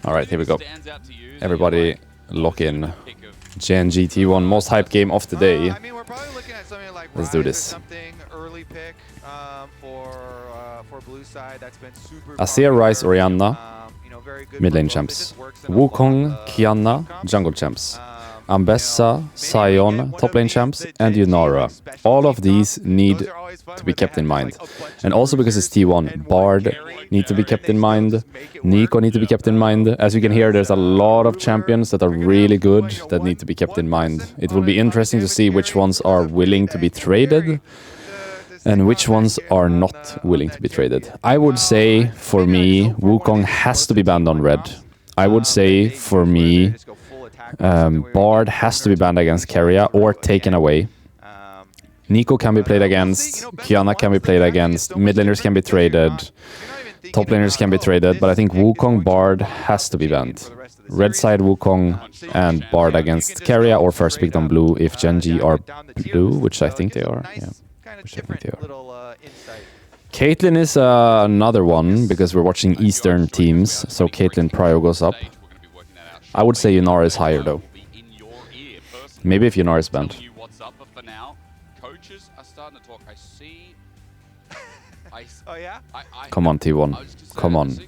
Alright, here we go. Everybody lock in. Gen GT1, most hype game of the day. I mean, we're probably looking at something like Let's do this. Something early pick for blue side that's been super Azir, Ryze, Orianna, you know, very good mid lane for both. champs. It just works in a Wukong, lot of, Qiyana, outcomes. jungle champs. Ambessa, Sion, top lane champs, and Yunara. All of these need to be kept in mind. And also because it's T1, Bard need to be kept in mind. Nico need to be kept in mind. As you can hear, there's a lot of champions that are really good that need to be kept in mind. It will be interesting to see which ones are willing to be traded and which ones are not willing to be traded. I would say, for me, Wukong has to be banned on red. I would say, for me, Bard has to be banned against Keria or taken away. Nico can be played against, Qiyana can be played against, mid laners can be traded, top laners can be traded, but I think Wukong Bard has to be banned. Red side Wukong and Bard against Keria or first picked on blue if Gen G are blue, which I think they are. Yeah, which I think they are. Caitlyn is another one because we're watching Eastern teams, so Caitlyn Prio goes up. I would say Yunara is higher though. Maybe if Yunara is banned. Come on, T1. Come on.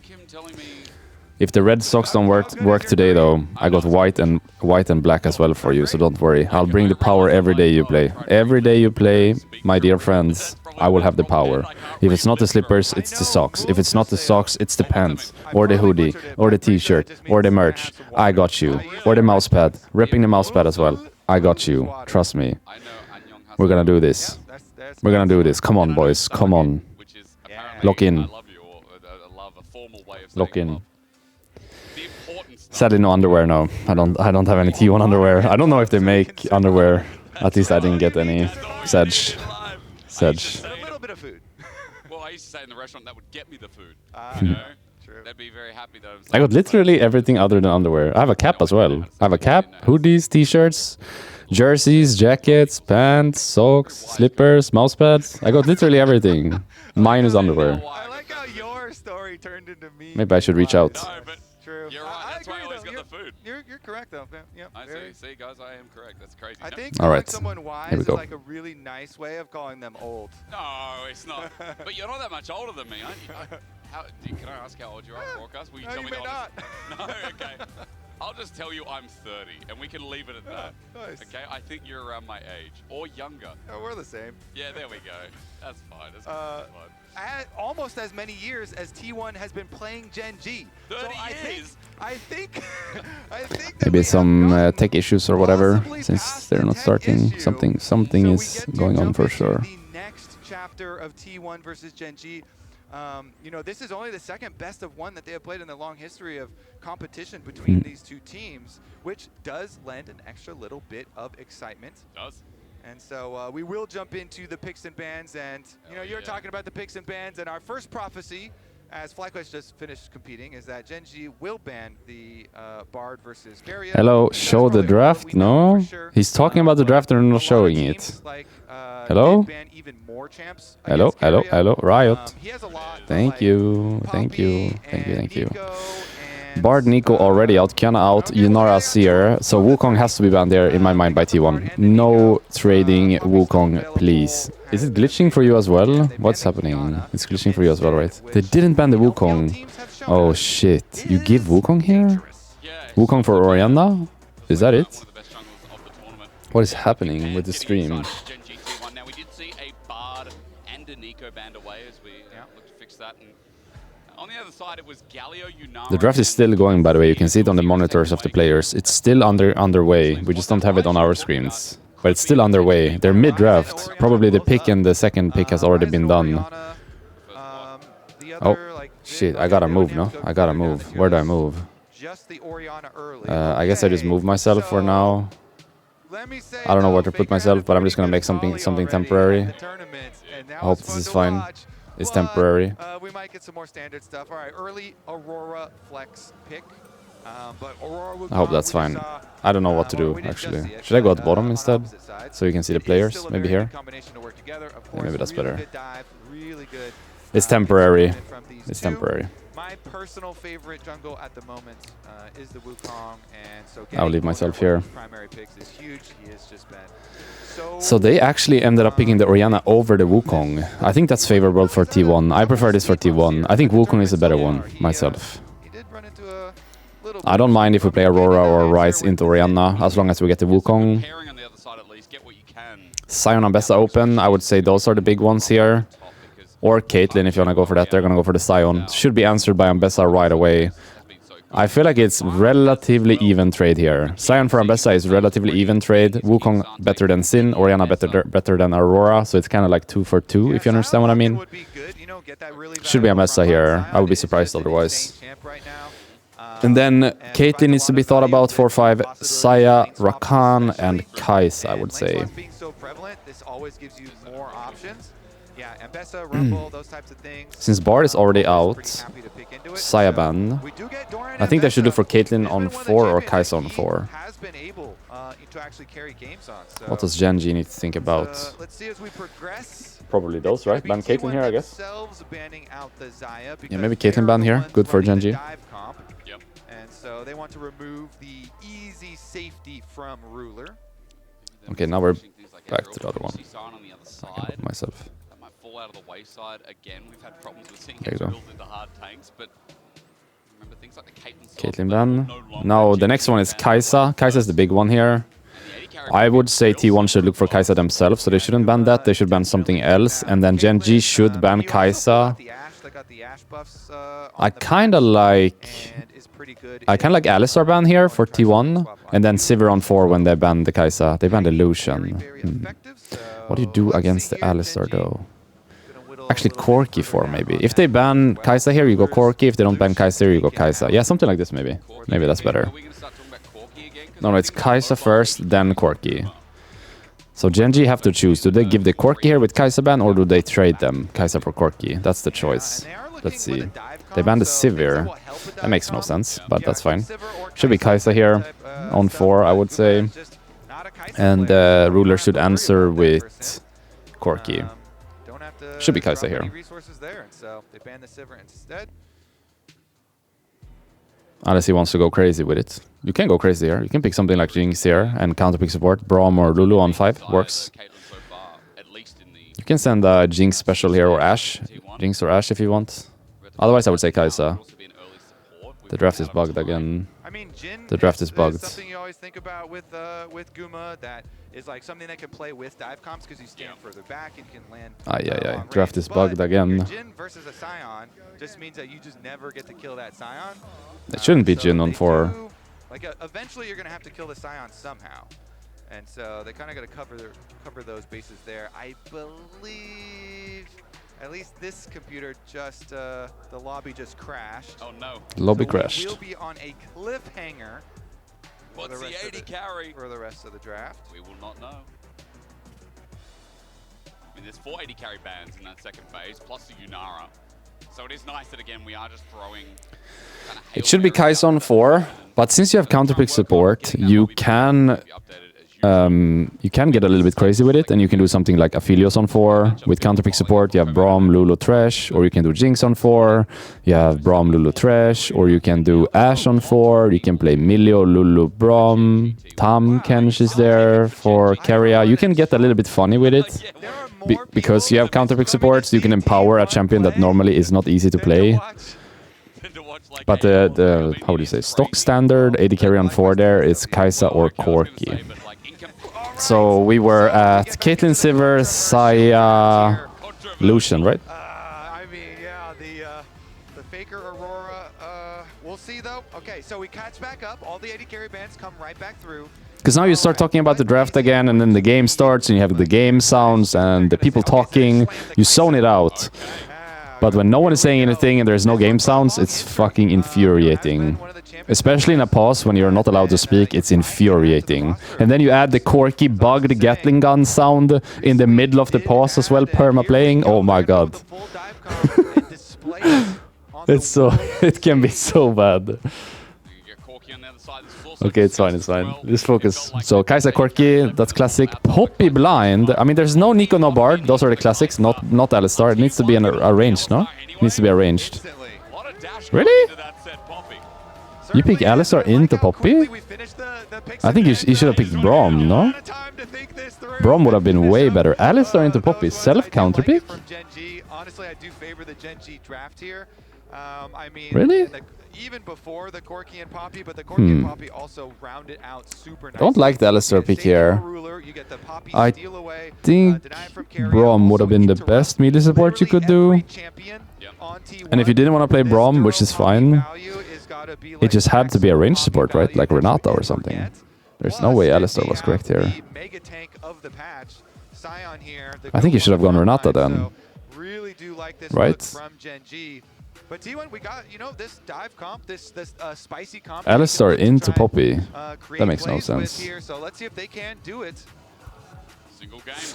If the red socks don't work today though, I got white and black as well for you, so don't worry. I'll bring the power every day you play. Every day you play, my dear friends, I will have the power. If it's not the slippers, it's the socks. If it's not the socks, it's the pants, or the hoodie, or the t-shirt, or the merch. I got you. Or the mousepad. Ripping the mousepad as well. I got you. Trust me. We're gonna do this. We're gonna do this. Come on, boys. Come on. Lock in. Lock in. Sadly, no underwear now. I don't have any T1 underwear. I don't know if they make underwear. At least I didn't get any. Sedge. Sedge. A little bit of food. Well, I used to say in the restaurant that would get me the food. You know? True. They'd be very happy though. I got literally everything other than underwear. I have a cap as well. I have a cap, hoodies, t-shirts, jerseys, jackets, pants, socks, slippers, mousepads. I got literally everything. Mine is underwear. I like how your story turned into me. Maybe I should reach out. No, but True. you're right. That's why I always got the food. You're correct though. Yeah. I see, guys, I am correct. That's crazy. I think All right. someone wise Here we is go. like a really nice way of calling them old. No, it's not. But you're not that much older than me, aren't you? Can I ask how old you are on broadcast? Will you No, tell you me may the not. honest- No, okay. I'll just tell you I'm 30, and we can leave it at that. Nice. Okay, I think you're around my age, or younger. Oh, we're the same. Yeah, there we go. That's fine. That's fine. Almost as many years as T1 has been playing Gen G. 30 years. I think that Maybe we some have tech issues or whatever, possibly since past they're the not tech starting. issue. Something So we is get to going on jump for into sure. The next chapter of T1 versus Gen G. You know, this is only the second best of one that they have played in the long history of competition between these two teams, which does lend an extra little bit of excitement. Does. And so we will jump into the picks and bans, and you know, you're talking about the picks and bans, and our first prophecy, as FlyQuest just finished competing, is that Gen G will ban the Bard versus Keria. Hello, show the draft? No? He's talking about the draft and not showing it. Hello? Hello, hello, hello, Riot. Thank you, thank you, thank you, thank you. Bard Nico already out, Qiyana out, Yunara Azir, so Wukong has to be banned there in my mind by T1. No trading Wukong, please. Is it glitching for you as well? What's happening? It's glitching for you as well, right? They didn't ban the Wukong. Oh shit, you give Wukong here? Wukong for Orianna? Is that it? What is happening with the stream? Now we did see a Bard and a Nico band away as we look to fix that. And on the other side, it was Galio, Yunara. The draft is still going, by the way. You can see it on the monitors of the players. It's still underway. We just don't have it on our screens. But it's still underway. They're mid-draft. Probably the pick and the second pick has already been done. Oh, shit. I gotta move, no? I gotta move. Where do I move? I guess I just move myself for now. I don't know where to put myself, but I'm just gonna make something temporary. I hope this is fine. It's temporary. We might get some more standard stuff. All right, early Aurora flex pick. But Aurora will I hope that's fine. I don't know what to do, actually. Should I go at the bottom instead? So you can see the players, maybe here? Yeah, maybe that's better. It's temporary. It's temporary. My personal favorite jungle at the moment is the Wukong, and so I'll leave myself here. Primary picks is huge. He has just been so they actually ended up picking the Orianna over the Wukong. I think that's favorable for T1. I prefer this for T1. I think Wukong is a better one myself. I don't mind if we play Aurora or Ryze into Orianna, as long as we get the Wukong. Sion and Bessa open, I would say those are the big ones here. Or Caitlyn, if you want to go for that, they're going to go for the Sion. Should be answered by Ambessa right away. I feel like it's relatively even trade here. Sion for Ambessa is relatively even trade. Wukong better than Sin, Orianna better than Aurora, so it's kind of like 2 for 2, if you understand what I mean. Should be Ambessa here. I would be surprised otherwise. And then Caitlyn needs to be thought about 4-5. Saya, Rakan, and Kais, I would say. Since Bard is already out, Saya ban. I think they should do for Caitlyn on 4 or Kais on 4. What does Genji need to think about? Probably those, right? Ban Caitlyn here, I guess. Yeah, maybe Caitlyn ban here. Good for Genji. So they want to remove the easy safety from Ruler. Okay, now we're back to the other one. I can put myself. That might fall out of the wayside again. We've had problems with seeing it build into hard tanks, but remember things like the Caitlyn ban. Now the next one is Kai'Sa. Kai'Sa is the big one here. I would say T1 should look for Kai'Sa themselves, so they shouldn't ban that. They should ban something else, and then Genji should ban Kai'Sa. I kind of like Alistar ban here for T1, and then Sivir on 4 when they ban the Kai'Sa. They ban Illusion. What do you do against the Alistar though? Actually Corki 4 maybe. If they ban Kai'Sa here, you go Corki. If they don't ban Kai'Sa here, you go Kai'Sa. Yeah, something like this maybe. Maybe that's better. No, it's Kai'Sa first, then Corki. So Genji have to choose. Do they give the Corki here with Kai'Sa ban, or do they trade them? Kai'Sa for Corki. That's the choice. Let's see. They banned the Sivir. That makes no sense, but that's fine. Should be Kai'Sa here on 4, I would say. And Ruler should answer with Corki. Should be Kai'Sa here. Unless he wants to go crazy with it. You can go crazy here. You can pick something like Jinx here and counterpick support. Braum or Lulu on 5 works. You can send a Jinx special here or Ashe. Jinx or Ashe if you want. Otherwise I would say Kai'Sa. The draft is bugged again. The draft is bugged. Something you always think about with Guma that is like something that can play with dive comps because you stand further back and can land. Draft is bugged again. Jhin versus a Sion just means that you just never get to kill that Sion. It shouldn't be Jhin on 4. Like eventually you're gonna have to kill the Sion somehow, and so they kind of got to cover those bases there. I believe. At least this computer just, the lobby just crashed. Oh no. Lobby crashed. We'll be on a cliffhanger for What's the 80 carry? For the rest of the draft. We will not know. I mean, there's 4 80 carry bans in that second phase, plus the Yunara. So it is nice that, again, we are just throwing... It should be Kai'Sa on 4, but since you have counterpick support, you can get a little bit crazy with it, and you can do something like Aphelios on 4 with counterpick support. You have Braum, Lulu, Thresh, or you can do Jinx on 4. You have Braum, Lulu, Thresh, or you can do Ashe on 4. You can play Milio, Lulu, Braum. Tam Kench is there for Keria. You can get a little bit funny with it because you have counterpick support, so you can empower a champion that normally is not easy to play. But the how do you say, stock standard AD carry on 4 there is Kai'Sa or Corki. So we were at Caitlyn, Sivir, Saya, Lucian, right? I mean, yeah, the Faker Aurora, we'll see though. Okay, so we catch back up. All the AD carry bans come right back through. Because now you start talking about the draft again, and then the game starts, and you have the game sounds and the people talking. You zone it out. But when no one is saying anything and there's no game sounds, it's fucking infuriating. Especially in a pause when you're not allowed to speak, it's infuriating. And then you add the Corki bugged Gatling gun sound in the middle of the pause as well, perma playing. Oh my god. It's so, it can be so bad. Corki on the other side. This is also Okay, it's fine, discussed it's as fine. well. Just focus. It felt like So Kai'Sa Corki, that's classic. Poppy Blind. I mean, there's no Nico, no Bard. Those are the classics, not Alistar. It needs to be arranged, no? It needs to be arranged. Instantly. A lot of dash Really? going into that set, Poppy. You pick Alistar into Poppy? I think you should have picked Braum, no? Braum would have been way better. Alistar into Poppy, self-counter pick? Honestly, I do favor the Gen G draft here. I mean, Really? Even before the Corki and Poppy, but the Corki and Poppy also round it out super nice. Don't like the Alistar pick here. I think Braum would have been the best melee support you could do. And if you didn't want to play Braum, which is fine, it just had to be a range support, right? Like Renata or something. There's no way Alistar was correct here. I think you should have gone Renata then. Right? But T1, we got, you know, this dive comp, this spicy comp. Alistar into Poppy. That makes no sense. Here, so let's see if they can do it.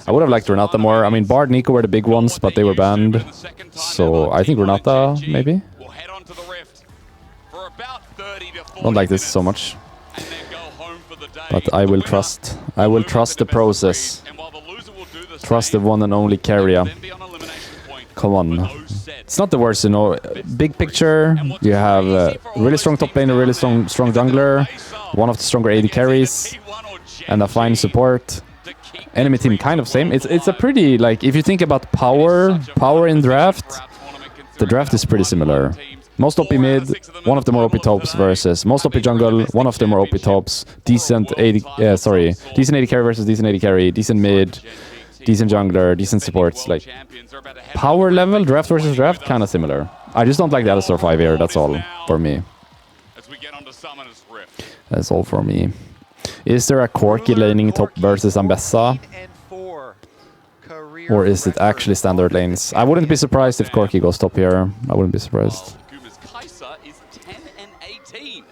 I would have liked Renata more. I mean, Bard, Nico were the big ones, but they were banned. So I think Renata, maybe? Don't like this so much. But I will trust. I will trust the process. Trust the one and only carrier. Come on. It's not the worst, you know. Big picture, you have a really strong top lane, a really strong jungler, one of the stronger AD carries, and a fine support. Enemy team kind of same. It's a pretty, like, if you think about power in draft, the draft is pretty similar. Most OP mid, one of the more OP tops versus most OP jungle, one of the more OP tops. Decent AD carry versus decent AD carry, decent mid, decent jungler, decent supports. Like, power level, draft versus draft, kind of similar. I just don't like the Alistar 5 here, that's all for me. That's all for me. Is there a Corki laning top versus Ambessa? Or is it actually standard lanes? I wouldn't be surprised if Corki goes top here. I wouldn't be surprised. Kai'Sa is 10 and 18.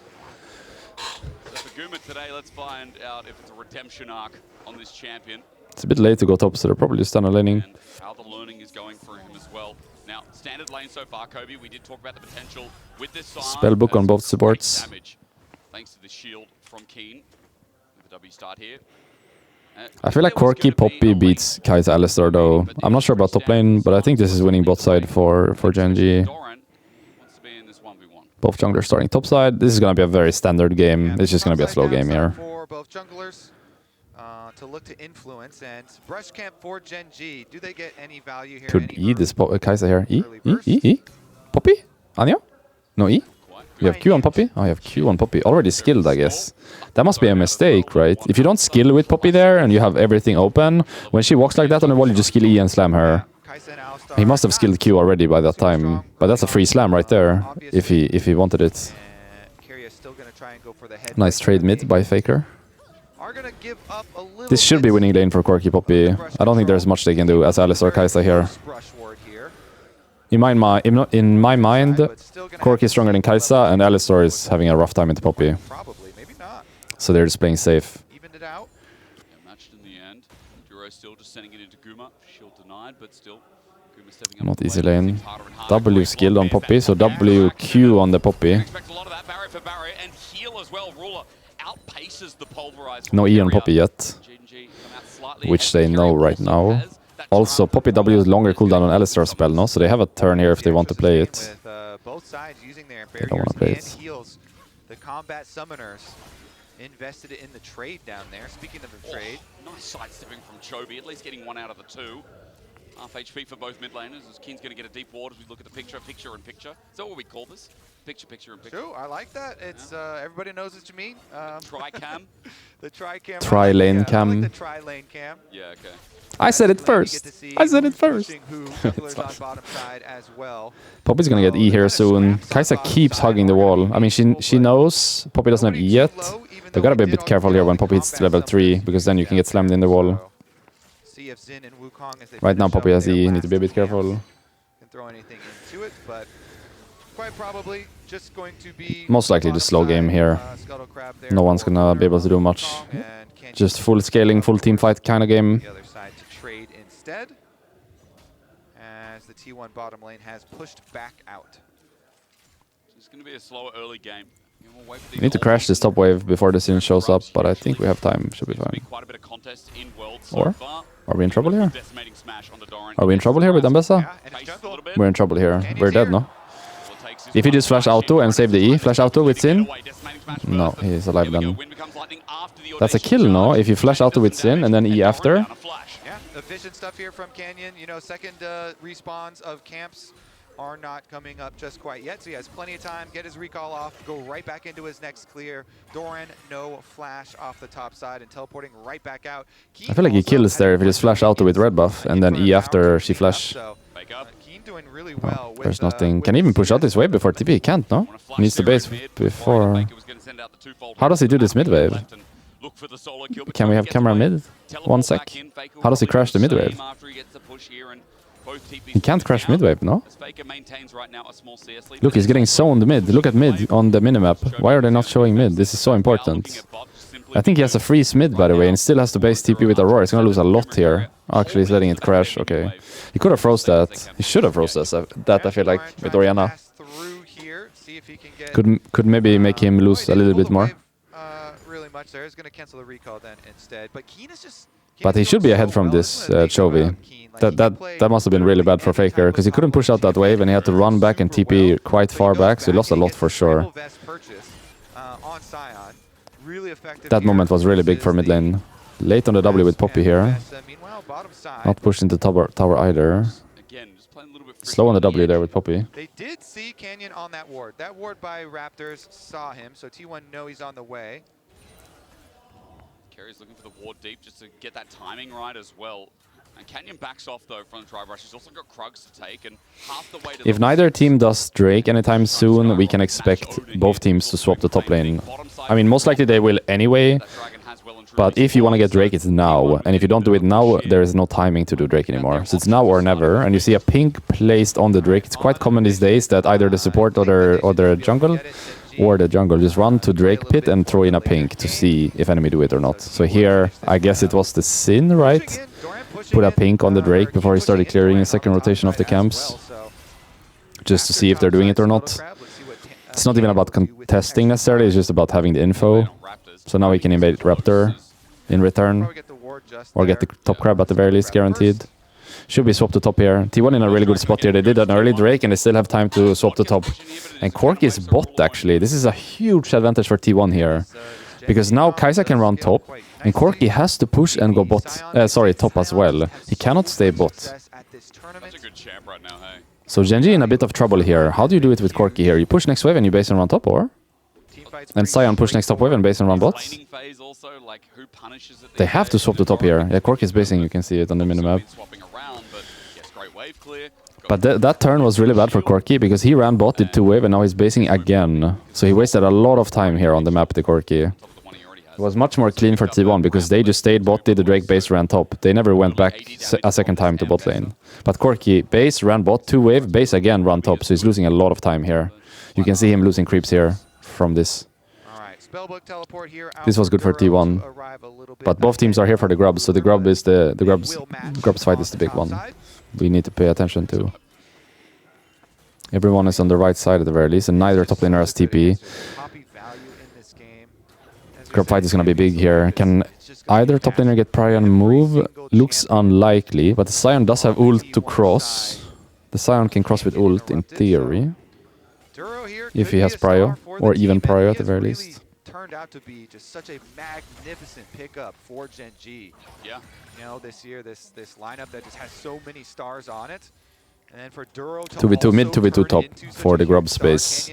So for Guma today, let's find out if it's a redemption arc on this champion. It's a bit late to go top, so they're probably standard laning. And how the learning is going for him as well. Now, standard lane so far, Kobe, we did talk about the potential with this song. Spellbook on both supports. Damage, thanks to the shield from Keen. With the W start here. I feel like Corki Poppy beats Kai'Sa Alistar though. I'm not sure about top lane, but I think this is winning bot side for Gen G. Both junglers starting top side. This is going to be a very standard game. It's just going to be a slow game here. For both junglers to look to influence, and Brush Camp for Gen G. Do they get any value here? Could E this Kai'Sa here. E? Poppy? Anya? No E? You have Q on Poppy? Oh, you have Q on Poppy. Already skilled, I guess. That must be a mistake, right? If you don't skill with Poppy there and you have everything open, when she walks like that on the wall, you just skill E and slam her. He must have skilled Q already by that time. But that's a free slam right there, if he wanted it. Nice trade mid by Faker. This should be winning lane for Corki Poppy. I don't think there's much they can do as Alistar Kai'Sa here. In my mind, Corki is stronger than Kai'Sa, and Alistar is having a rough time into Poppy. So they're just playing safe. Evened it out. Yeah, matched in the end. Duro still just sending it into Guma. Shield denied, but still. Guma stepping up. Not easy lane. W skilled on Poppy, so WQ on the Poppy. Expect a lot of that barrier for barrier and heal as well. Ruler outpaces the pulverize. No E on Poppy yet, which they know right now. Also, Poppy W is longer cooldown on Alistar's spell, no? So they have a turn here if they want to play it. They don't want to play it. The combat summoners invested in the trade down there. Speaking of the trade. Nice sidestepping from Chobi, at least getting one out of the two. Half HP for both mid laners, as Keen's going to get a deep ward as we look at the picture in picture. Is that what we call this? Picture in picture. True, I like that. It's everybody knows what you mean. Tri-cam? The tri-cam. Tri-lane cam. I like the tri-lane cam. Yeah, okay. I said it first. I said it first. Poppy's gonna get E here soon. Kai'Sa keeps hugging the wall. I mean, she knows Poppy doesn't have E yet. They gotta be a bit careful here when Poppy hits level 3, because then you can get slammed in the wall. Right now, Poppy has E. Need to be a bit careful. Most likely the slow game here. No one's gonna be able to do much. Just full scaling, full team fight kind of game. Instead, as the T1 bottom lane has pushed back out. It's going to be a slower early game. We need to crash this top wave before the Sin shows up, but I think we have time. Should be fine. Or? Are we in trouble here? Are we in trouble here with Ambessa? We're in trouble here. We're dead, no? If you just flash auto and save the E, flash auto with Sin? No, he's alive then. That's a kill, no? If you flash auto with Sin and then E after? Yeah, efficient stuff here from Canyon. You know, second respawns of camps are not coming up just quite yet, so he has plenty of time, get his recall off, go right back into his next clear. Doran, no flash off the top side and teleporting right back out. I feel like he kills there if he just flash auto with red buff and then E after she flash. Doing really well There's nothing. Can he even push out this wave before TP? He can't, no? He needs to base before. How does he do this mid wave? Can we have camera mid? 1 sec. How does he crash the mid wave? He can't crash mid wave, no? Look, he's getting zoned mid. Look at mid on the minimap. Why are they not showing mid? This is so important. I think he has a freeze mid, by the way, and still has to base TP with Aurora. He's gonna lose a lot here. Actually, he's letting it crash. Okay. He could have froze that. He should have froze that, I feel like, with Oriana. Could maybe make him lose a little bit more. But he should be ahead from this Chovy. That must have been really bad for Faker, because he couldn't push out that wave and he had to run back and TP quite far back, so he lost a lot for sure. That moment was really big for mid lane. Late on the W with Poppy here. Not pushed into tower either. Slow on the W there with Poppy. They did see Canyon on that ward. That ward by Raptors saw him, so T1 know he's on the way. Kerry's looking for the ward deep just to get that timing right as well. And Canyon backs off though from the drive rush. He's also got Krugs to take, and half the way to if neither team does Drake anytime soon, we can expect both teams to swap the top lane. I mean, most likely they will anyway. But if you want to get Drake, it's now. And if you don't do it now, there is no timing to do Drake anymore. So it's now or never. And you see a pink placed on the Drake. It's quite common these days that either the support or the jungle just run to Drake pit and throw in a pink to see if enemy do it or not. So here, I guess it was the Sin, right? Put a pink on the Drake before he started clearing a second rotation of the camps. Just to see if they're doing it or not. It's not even about contesting necessarily, it's just about having the info. So now he can invade Raptor in return, or get the top crab at the very least, guaranteed. Should be swapped to top here. T1 in a really good spot here. They did an early Drake and they still have time to swap to top. And Corki is bot actually. This is a huge advantage for T1 here. Because now Kai'Sa can run top, and Corki has to push and go bot. Top as well. He cannot stay bot. So Genji in a bit of trouble here. How do you do it with Corki here? You push next wave and you base and run top, or? And Sion push next top wave and base and run bots. They have to swap the top here. Yeah, Corki is basing, you can see it on the minimap. But that turn was really bad for Corki because he ran bot, did 2 wave, and now he's basing again. So he wasted a lot of time here on the map, the Corki. It was much more clean for T1 because they just stayed bot, did the Drake base, ran top. They never went back a second time to bot lane. But Corki, base, ran bot, 2 wave, base again, run top. So he's losing a lot of time here. You can see him losing creeps here from this. This was good for T1. But both teams are here for the grubs, so the grubs fight is the big one. We need to pay attention to. Everyone is on the right side at the very least, and neither top laner has TP. Grub fight is gonna be big here. Can either top laner get prio and move? Looks unlikely, but the Sion does have ult to cross. The Sion can cross with ult in theory. If he has prio, or even prio at the very least. Turned out to be just such a magnificent pickup for Genji. Yeah. You know, this year, this lineup that just has so many stars on it. And then for Duro to 2v2 mid, 2v2 top for the grub space.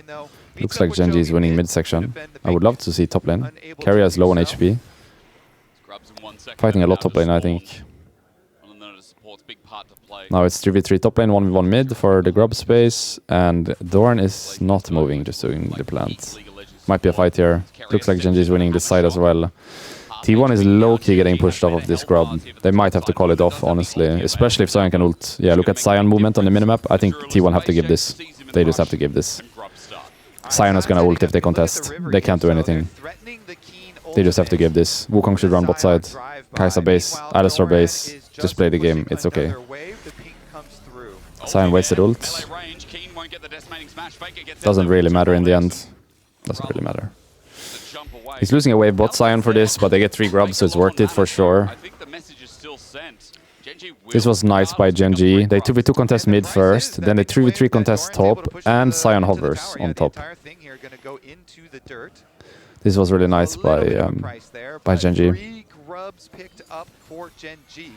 Looks like Genji is winning mid section. I would love to see top lane. Keria is low on HP. Fighting a lot top lane, I think. Now it's 3v3 top lane, 1v1 mid for the grub space. And Dorn is not moving, just doing the plant. Might be a fight here. Looks like Genji is winning this side as well. T1 is low-key getting pushed off of this grub. They might have to call it off, honestly. Especially if Sion can ult. Yeah, look at Sion movement on the minimap. I think T1 have to give this. They just have to give this. Sion is gonna ult if they contest. They can't do anything. They just have to give this. Wukong should run bot side. Kai'Sa base, Alistar base. Just play the game. It's okay. Sion wasted ult. Doesn't really matter in the end. Doesn't really matter. The jump away. He's losing a wave bot Sion for this, but they get 3 grubs, so it's worth it for sure. I think the message is still sent. Genji This was nice by Genji. They 2v2 contest mid first, then they 3v3 contest top, and Sion hovers on top. This was really nice by Genji. 3 grubs picked up for Genji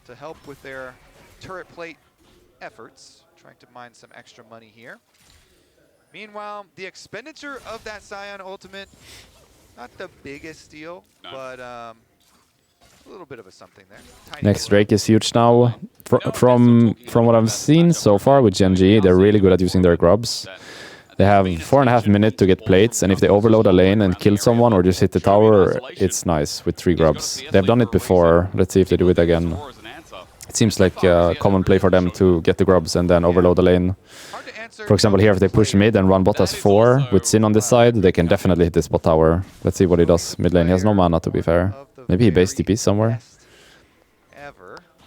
to help with their turret plate efforts, trying to mine some extra money here. Meanwhile, the expenditure of that Sion ultimate, not the biggest deal, but a little bit of a something there. Tiny Next Drake is huge now. From what I've seen so far with Genji, they're really good at using their grubs. They have 4.5 minutes to get plates, and if they overload a lane and kill someone or just hit the tower, it's nice with 3 grubs. They've done it before. Let's see if they do it again. It seems like a common play for them to get the grubs and then overload the lane. For example, here if they push mid and run bot as 4 with Sin on this side, they can definitely hit this bot tower. Let's see what he does mid lane. He has no mana, to be fair. Maybe he base TP somewhere.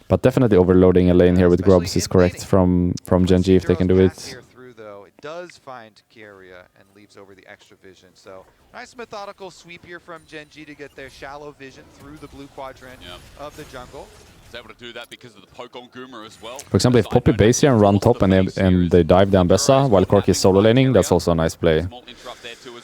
But definitely overloading a lane here with grubs is correct from Genji if they can do it. Does find Keria and leaves over the extra vision. So nice methodical sweep here from Genji to get their shallow vision through the blue quadrant of the jungle. He's able to do that because of the poke on Guma as well. For example, if Poppy base here and run top and they dive down Bessa while Cork is solo laning, that's also a nice play.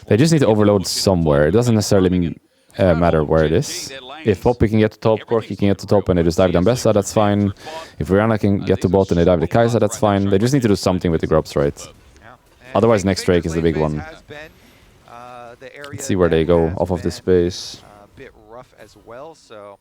They just need to overload somewhere. It doesn't necessarily matter where it is. If Poppy can get to top, Corky can get to top and they just dive down Bessa, that's fine. If Rihanna can get to bot and they dive the Kai'Sa, that's fine. They just need to do something with the grubs, right? Otherwise, next Drake is the big one. Let's see where they go off of this space. Bit rough as well, so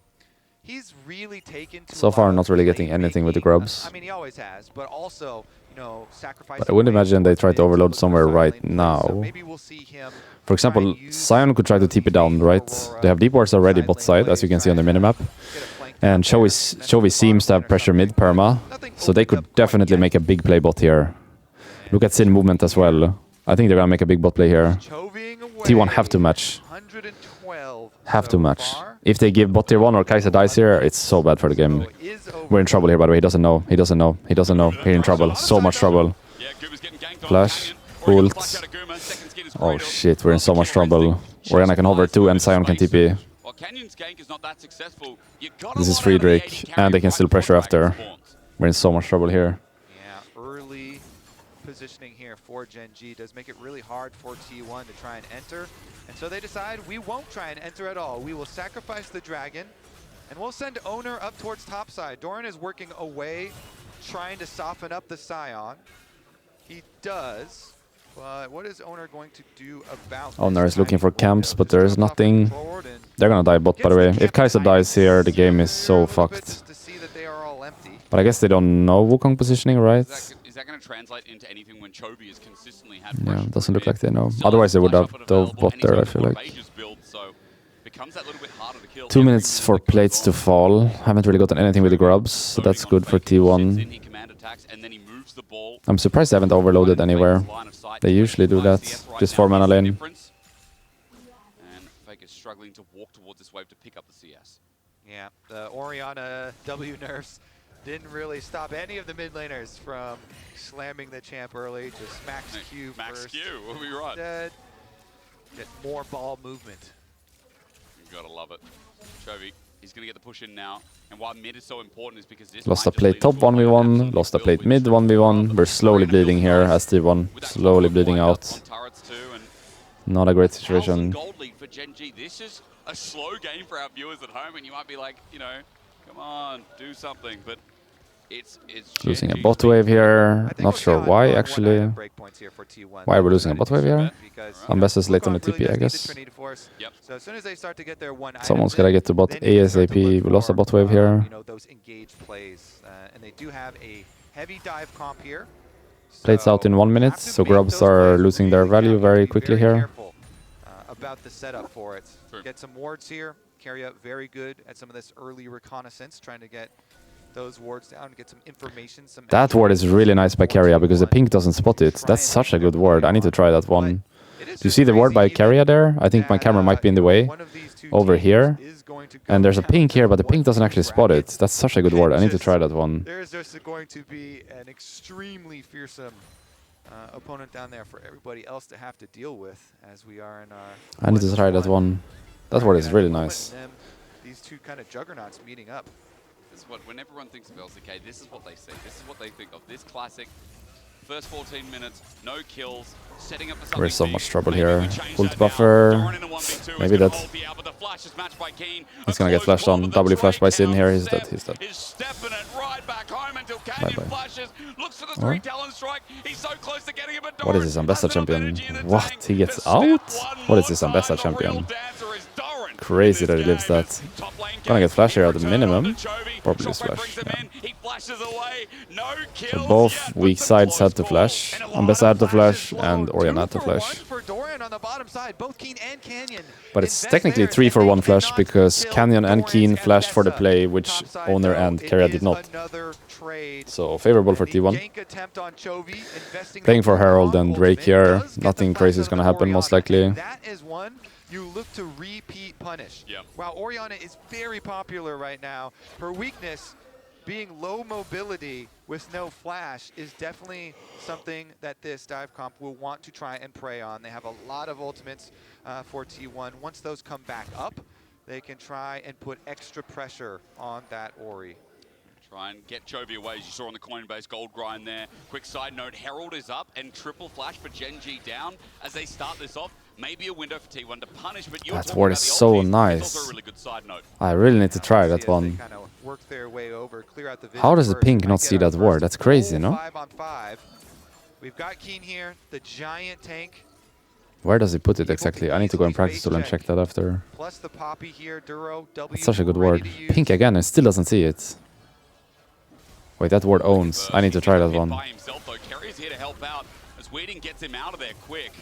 he's really taken to so far not really getting anything with the grubs. I mean, he always has, but also, you know, sacrificing. But I wouldn't imagine they try to overload somewhere right now. Maybe we'll see him. For example, Sion could try to TP down, right? They have deep wards already bot side, as you can see on the minimap. And Chovy seems to have pressure mid perma, so they could definitely make a big play bot here. Look at Sin movement as well. I think they're gonna make a big bot play here. T1 have to match. Have to match. If they give bot tier 1 or Kai'Sa dies here, it's so bad for the game. We're in trouble here, by the way. He doesn't know. He doesn't know. He doesn't know. We're in trouble. So much trouble. Flash. Ult. Oh shit, we're in so much trouble. Orianna can hover too and Sion can TP. This is free Drake, and they can still pressure after. We're in so much trouble here. Early positioning here for Genji does make it really hard for T1 to try and enter. And so they decide we won't try and enter at all. We will sacrifice the dragon and we'll send Owner up towards topside. Doran is working away, trying to soften up the Sion. He does, but what is Owner going to do about Owner is looking for camps, but there is nothing. They're gonna die bot, by the way. If Kai'Sa dies here, the game is so fucked. But I guess they don't know Wukong positioning, right? Is that going to translate into anything when Chovy has consistently had Yeah, it doesn't look like they know. Otherwise they would have dove bot there, I feel like. 2 minutes for plates to fall. Haven't really gotten anything with the grubs, so that's good for T1. I'm surprised they haven't overloaded anywhere. They usually do that. Just 4 mana lane. And Fake is struggling to walk towards this wave to pick up the CS. Yeah, the Orianna W nerfs didn't really stop any of the mid laners from slamming the champ early. Just max Q Max first. Q, we'll be right. Get more ball movement. You gotta love it. Chovy, he's gonna get the push in now. And why mid is so important is because this Lost a plate top 1v1, lost a plate mid 1v1. We're slowly bleeding here as T1. Slowly bleeding out. Not a great situation. Gold lead for Genji. This is a slow game for our viewers at home, and you might be like, you know, come on, do something. But it's losing a bot wave here. Not sure why actually. Why are we losing a bot wave here? Unless it's late on the TP, I guess. So as soon as they start to get their one Someone's gotta get to bot ASAP. We lost a bot wave here. You know, those engaged plays, and they do have a heavy dive comp here. Plates out in 1 minute, so grubs are losing their value very quickly here. About the setup for it. Get some wards here. Keria very good at some of this early reconnaissance, trying to get those wards down, get some information. That ward is really nice by Keria because the pink doesn't spot it. That's such a good ward. I need to try that one. Do you see the ward by Keria there? I think my camera might be in the way. Over here. And there's a pink here, but the pink doesn't actually spot it. That's such a good ward. I need to try that one. There's just going to be an extremely fearsome opponent down there for everybody else to have to deal with as we are in our. I need to try that one. That ward is really nice. These two kind of juggernauts meeting up. This is what, when everyone thinks of LCK, this is what they see. This is what they think of. This classic. First 14 minutes, no kills, setting up for something. We're in so big. much trouble Maybe here. we change Ult that buffer. now. Doran in a 1v2 Maybe is gonna that. hold the out, but the flash is matched by Geng. He's gonna get flashed on. Doubly flashed by Sin here. He's dead. He's dead. Is stepping it right back home until Canyon Bye-bye. flashes. Looks for the 3 talent strike. He's so close to getting it, but What is this Ambessa champion? What? He gets out? What is this Ambessa champion? Crazy that he lives that. Gonna get flash here at the minimum. Probably flash. Yeah. So both weak sides had to flash. Ambessa had to flash and Orion had to flash. But it's technically 3 for 1 flash because Canyon and Keen flashed for the play, which Owner and Keria did not. So favorable for T1. Playing for Herald and Drake here. Nothing crazy is gonna happen most likely. You look to repeat punish. While Oriana is very popular right now, her weakness being low mobility with no flash is definitely something that this dive comp will want to try and prey on. They have a lot of ultimates for T1. Once those come back up, they can try and put extra pressure on that Ori. Try and get Chovy away, as you saw on the Coinbase gold grind there. Quick side note, Herald is up and triple flash for Gen G down as they start this off. Maybe a window for T1 to punish, but that ward is so nice. Also a really good side note. I really need to try that one. How does the pink not see that ward? That's crazy, no? 5 on 5. We've got Keen here, the giant tank. Where does he put it exactly? I need to go in practice tool and check that after. Plus the Poppy here, Duro, W. That's such a good ward. Pink again, and still doesn't see it. Wait, that ward owns. I need to try that one. By himself, though. Kerry's here to help out as Weeding gets him out of there quick.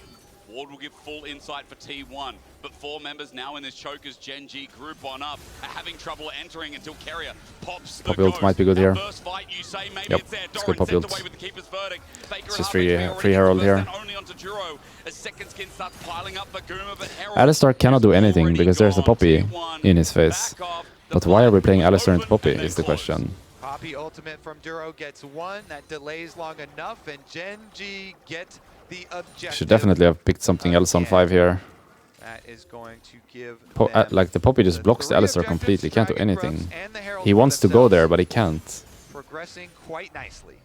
Ward will give full insight for T1, but 4 members now in this Chokers Gen G group on up are having trouble entering until Keria pops the Pop ult might be good here. First fight, you say, maybe Yep, it's there. it's good pop Doran ult. away with the keeper's verdict. It's just free Herald here. Only onto Duro as second skin starts piling up for Guma, but Herald Alistar cannot do anything because there's a Poppy in his face. But why are we playing Alistar into Poppy is the question. Poppy ultimate from Duro gets 1. That delays long enough, and Gen G get the objective. Should definitely have picked something else on 5 here. That is going to give like the Poppy just blocks the Alistar completely. Can't do anything. He wants to go there, but he can't. Progressing quite nicely.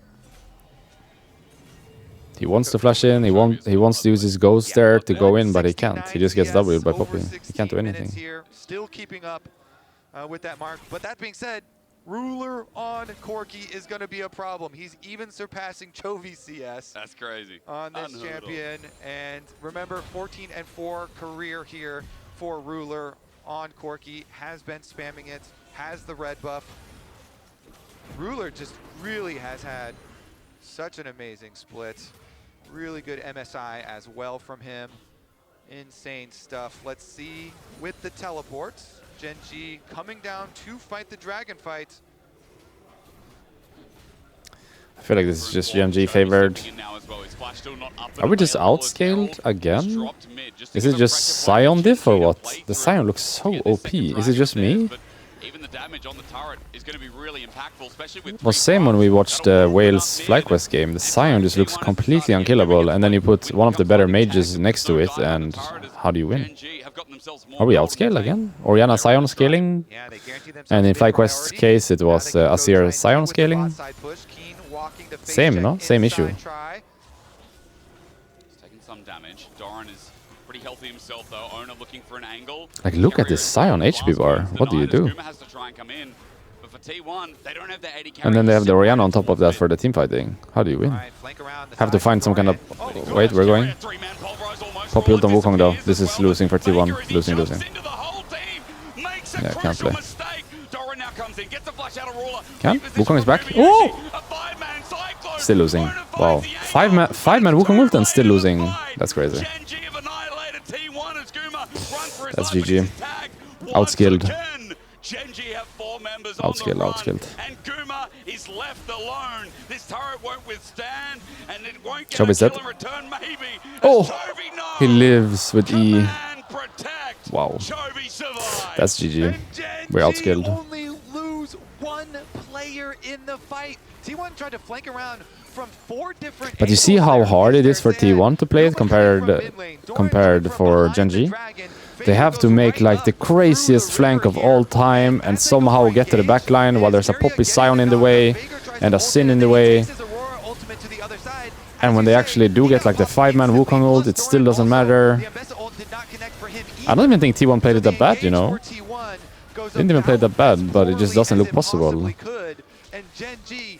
He wants to flash in. He wants to use his ghost there to go in, but he can't. He just gets W'd by Poppy. He can't do anything. Still keeping up with that mark. But that being said, Ruler on Corki is going to be a problem. He's even surpassing Chovy CS. That's crazy. On this champion. And remember, 14-4 career here for Ruler on Corki. Has been spamming it. Has the red buff. Ruler just really has had such an amazing split. Really good MSI as well from him. Insane stuff. Let's see with the teleports. Gen G coming down to fight the dragon fight. I feel like this is just Gen G favored. Are we just outscaled again? Is it just Sion diff or what? The Sion looks so OP. Is it just me? Even the damage on the turret is going to be really impactful, especially with Well, same when we watched the Wales FlyQuest game. The Sion just looks completely unkillable, and then you put one of the better mages next to it, and how do you win? Are we outscaled again? Oriana Sion scaling? And in FlyQuest's case, it was Azir Sion scaling? Same, no? Same issue. He's taking some damage. Doran is pretty healthy himself, though. Owner looking for an angle. Like, look at this Sion HP bar. What do you do? Has to try and come in. But for T1, they don't have the 80 And then they have the Oriana on top of that for the team fighting. How do you win? Have to find some kind of... Wait, we're going. Pop ult on Wukong though. This is losing for T1. Losing. Yeah, can't play. Can? Wukong is back. Oh! Still losing. Wow. Five man Wukong ult and still losing. That's crazy. That's GG. Outskilled. Outskilled. And Guma is left alone. This turret won't withstand, and it won't get Chovy's a dead. kill in return, maybe. Oh! Chovy, no! He lives with E. Protect. Wow. Chovy survives. That's GG. We're outskilled. only lose 1 player in the fight. T1 tried to flank around from 4 different But you see how hard it is for T1 to play it compared for Gen.G? They have to make like the craziest flank of all time and somehow get to the backline while there's a Poppy Sion in the way and a Sin in the way. And when they actually do get like the 5-man Wukong ult, it still doesn't matter. I don't even think T1 played it that bad, you know. Didn't even play it that bad, but it just doesn't look possible.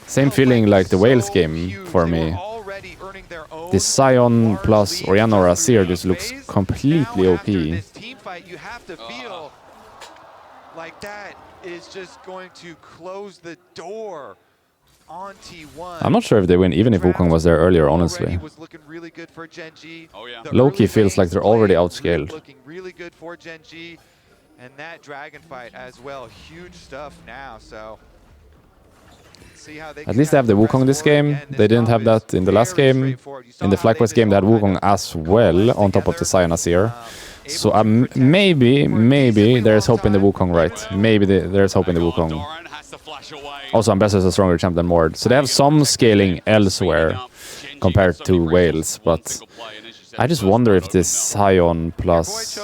Same feeling like the Wales game for me. This Sion plus Orianna or Azir just looks completely OP. You have to feel like that is just going to close the door on T1. I'm not sure if they win, even if Wukong was there earlier, honestly. Low-key feels like they're already outscaled. Looking really good for Gen.G. And that dragon fight as well, huge stuff now, so see how they at least they have the Wukong this game. They didn't have that in the last game. In the FlyQuest game, they had Wukong as well, on top of the Sion Azir. So maybe there's hope in the Wukong, right? Maybe there's hope in the Wukong. Also, Ambessa is a stronger champ than Mord. So they have some scaling elsewhere compared to Wales, but I just wonder if this Sion plus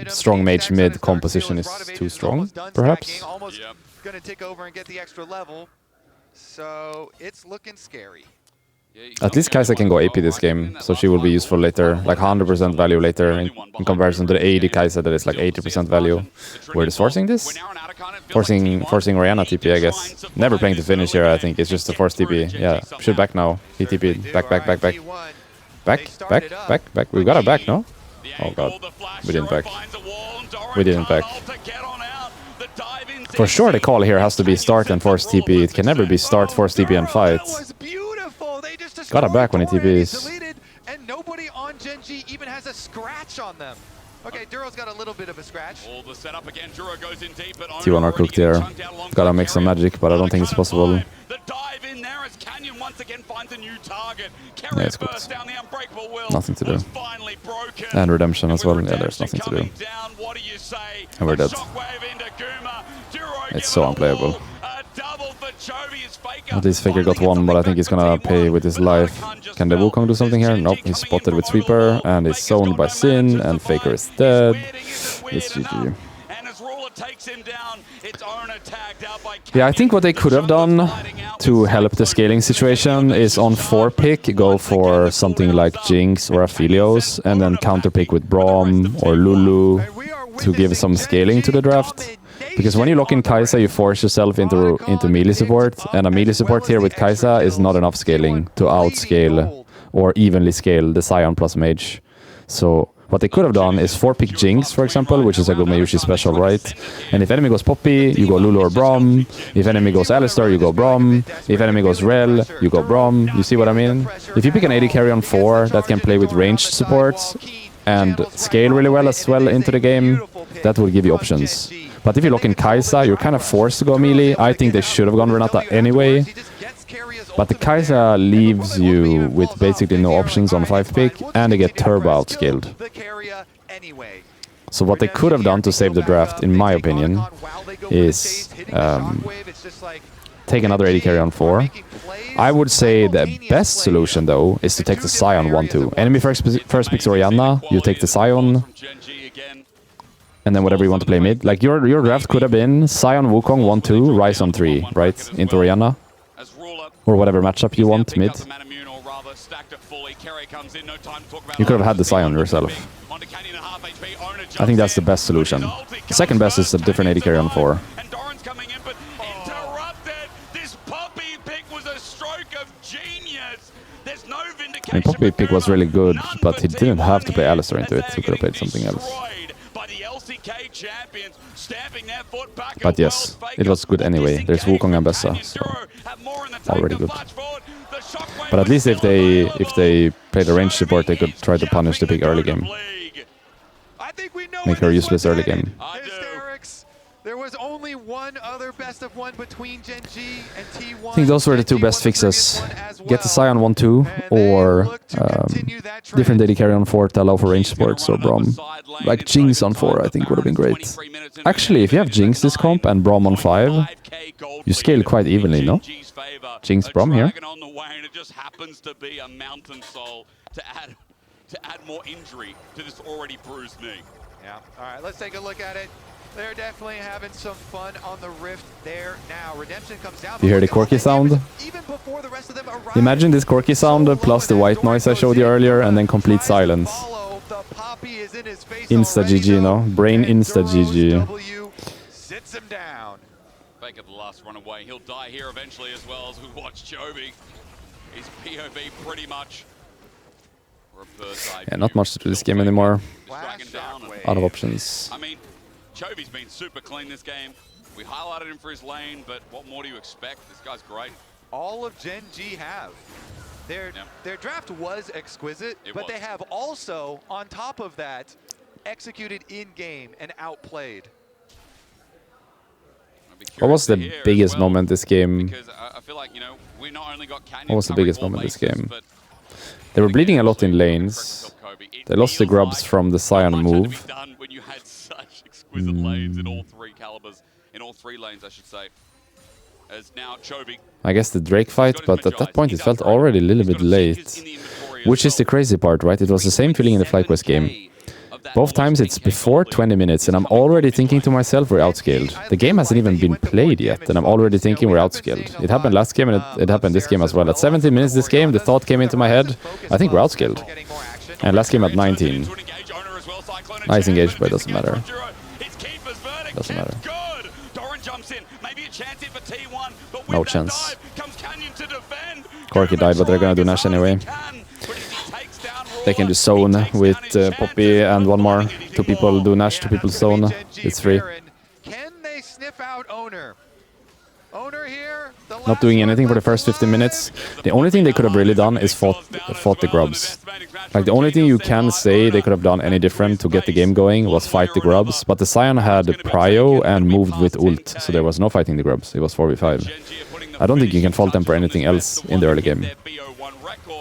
strong mage mid composition is too strong, perhaps? Gonna take over and get the extra level, so it's looking scary. At least Kai'Sa can go AP this game, so she will be useful later, like 100% value later in comparison to the 80 Kai'Sa that is like 80% value. We're just forcing this? Forcing Orianna TP, I guess. Never playing to finish here, I think. It's just a force TP. Yeah, should back now. He TP'd. Back. Back. We got a back, no? Oh god. We didn't back. We didn't back. For sure the call here has to be start and force TP. It can never be start, force TP and fight. Got a back when he TPs. And nobody on Gen.G even has a scratch on them. Okay, Duro's got a little bit of a scratch. T1 are cooked here. Gotta make some magic, but I don't think it's possible. Yeah, it's cooked. Nothing to do. And redemption as well. Yeah, there's nothing to do. And we're dead. It's so unplayable. At least Faker got one, but I think he's gonna pay with his life. Can the Wukong do something here? Nope, he's spotted with Sweeper, and he's zoned by Sin, and Faker is dead. It's GG. Yeah, I think what they could have done to help the scaling situation is on 4-pick, go for something like Jinx or Aphelios, and then counter-pick with Braum or Lulu to give some scaling to the draft. Because when you lock in Kai'Sa, you force yourself into melee support, and a melee support here with Kai'Sa is not enough scaling to outscale or evenly scale the Sion plus Mage. So what they could have done is 4-pick Jinx, for example, which is a good Mayushi special, right? And if enemy goes Poppy, you go Lulu or Braum. If enemy goes Alistar, you go Braum. If enemy goes Rel, you go Braum. You see what I mean? If you pick an AD carry on 4 that can play with ranged supports and scale really well as well into the game, that will give you options. But if you lock in Kai'Sa, you're kind of forced to go melee. I think they should have gone Renata anyway. But the Kai'Sa leaves you with basically no options on 5-pick, and they get turbo outscaled. So what they could have done to save the draft, in my opinion, is take another AD carry on 4. I would say the best solution, though, is to take the Sion 1-2. Enemy first picks Orianna, you take the Sion, and then whatever you want to play mid. Like, your draft could have been Sion, Wukong 1-2, Ryze on 3, right? Into Orianna. Or whatever matchup you want mid. You could have had the Sion yourself. I think that's the best solution. The second best is a different AD carry on 4. I mean, Poppy pick was really good, but he didn't have to play Alistar into it. He could have played something else. But yes, it was good anyway. There's Wukong and Bessa, so already good. But at least if they play the range support, they could try to punish the big early game. Make her useless early game. There was only one other best of one between Gen G and T1. I think those were the two best fixes. Get the Sion 1-2 or different AD carry on 4 to allow for range supports or Braum. Like Jinx on 4 I think would have been great. Actually, if you have Jinx this comp and Braum on 5, you scale quite evenly, no? Jinx Braum here. On the way, and it just happens to be a Mountain Soul to add more injury to this already bruised knee. Yeah. All right, let's take a look at it. They're definitely having some fun on the Rift there now. Redemption comes down. You hear the Corki sound? Even before the rest of them arrive. Imagine this Corki sound plus the white noise I showed you earlier and then complete silence. Insta GG, no? Brain Insta GG. Sits him down. Fake at the last runaway. He'll die here eventually as well as we watch Chovy. His POV pretty much. Yeah, not much to do this game anymore. Down. Out of options. I mean, Chovy's been super clean this game. We highlighted him for his lane, but what more do you expect? This guy's great. All of Gen G have. Their draft was exquisite, but they have also, on top of that, executed in-game and outplayed. What was the biggest moment this game? Because I feel like, you know, we not only got Canyon What was the biggest moment this game? They were bleeding a lot in lanes. They lost the grubs from the Sion move. When you had such exquisite lanes in all three calibers, in all three lanes, I should say. As now Chovy. I guess the Drake fight, but at that point it felt already a little bit late. Which is the crazy part, right? It was the same feeling in the FlyQuest game. Both times it's before 20 minutes and I'm already thinking to myself we're outscaled. The game hasn't even been played yet and I'm already thinking we're outscaled. It happened last game and it happened this game as well. At 17 minutes this game, the thought came into my head, I think we're outscaled. And last game at 19. Nice engaged, but it doesn't matter. Doesn't matter. No chance. Corki died, but they're gonna do Nash anyway. They can do zone with Poppy and one more. 2 people do Nash, 2 people zone. It's free. Can they sniff out Owner? Owner here. Not doing anything for the first 15 minutes. The only thing they could have really done is fought the grubs. Like the only thing you can say they could have done any different to get the game going was fight the grubs. But the Sion had prio and moved with ult, so there was no fighting the grubs. It was 4v5. I don't think you can fault them for anything else in the early game.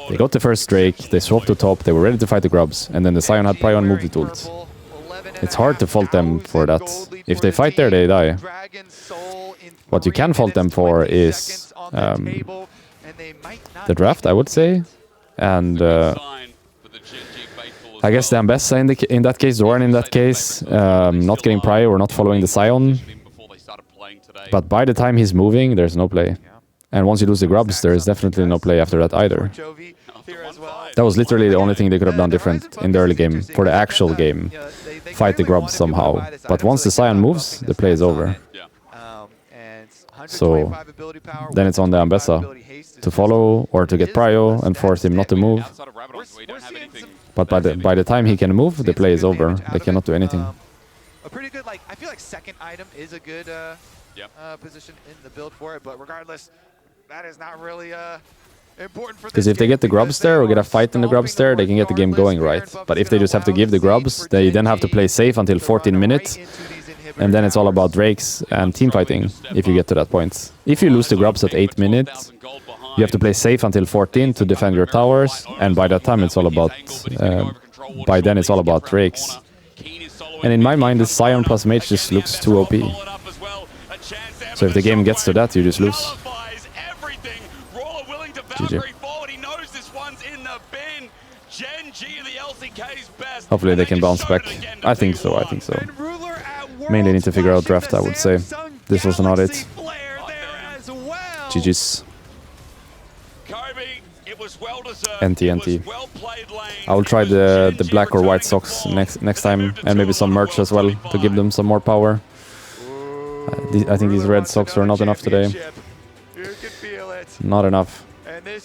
They got the first Drake, they swapped to top, they were ready to fight the grubs, and then the Sion had prio and moved with ult. It's hard to fault them for that. If they fight there, they die. What you can fault them for is the draft, I would say, and I guess the Ambessa in that case, Zoran in that case, not getting prio or not following the Sion. But by the time he's moving, there's no play. And once you lose the grubs, there is definitely no play after that either. That was literally the only thing they could have done different in the early game, for the actual game. Fight the grubs somehow. But once the Sion moves, the play is over. So then it's on the Ambessa to follow or to get prio and force him not to move. But by the time he can move, the play is over. They cannot do anything. A pretty good, like, I feel like second item is a good position in the build for it, but regardless, that is not really important for this. Because if they get the grubs there or get a fight in the grubs there, they can get the game going, right? But if they just have to give the grubs, they then have to play safe until 14 minutes, and then it's all about Drakes and team fighting if you get to that point. If you lose the grubs at 8 minutes, you have to play safe until 14 to defend your towers, and by that time it's all about, by then it's all about Drakes. And in my mind, the Sion plus Mage just looks too OP. So if the game gets to that, you just lose. GG. Hopefully they can bounce back. I think so, I think so. Mainly need to figure out draft, I would say. This was not it. GG's. NT. I will try the black or white socks next time, and maybe some merch as well to give them some more power. I think these red socks are not enough today. Not enough.